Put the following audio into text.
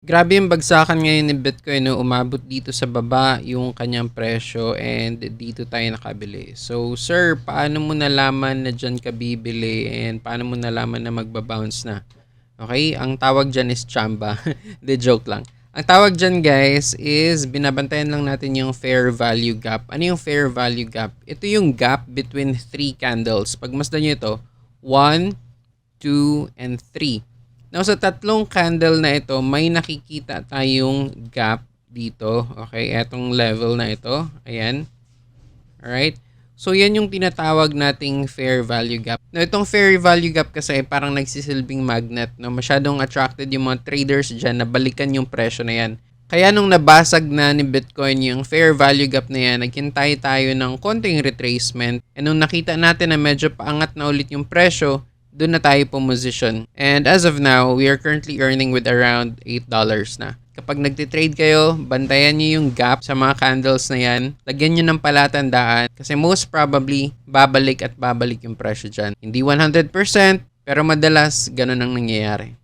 Grabe yung bagsakan ngayon ni Bitcoin, no? Umabot dito sa baba yung kanyang presyo and dito tayo nakabili. So, sir, paano mo nalaman na dyan ka bibili and paano mo nalaman na magbabounce na? Okay? Ang tawag dyan is chamba. De joke lang. Ang tawag dyan, guys, is binabantayan lang natin yung fair value gap. Ano yung fair value gap? Ito yung gap between 3 candles. Pag masdan nyo ito, 1, 2, and 3. Now, sa tatlong candle na ito, may nakikita tayong gap dito. Okay, etong level na ito. Ayan. Alright. So, yan yung tinatawag nating fair value gap. Now, itong fair value gap kasi parang nagsisilbing magnet. No? Masyadong attracted yung mga traders dyan na balikan yung presyo na yan. Kaya nung nabasag na ni Bitcoin yung fair value gap na yan, naghintay tayo ng konting retracement. And nung nakita natin na medyo paangat na ulit yung presyo, doon na tayo position. And as of now, we are currently earning with around $8 na. Kapag nagtitrade kayo, bantayan nyo yung gap sa mga candles na yan. Lagyan nyo ng palatandaan kasi most probably, babalik at babalik yung presyo dyan. Hindi 100%, pero madalas ganun ang nangyayari.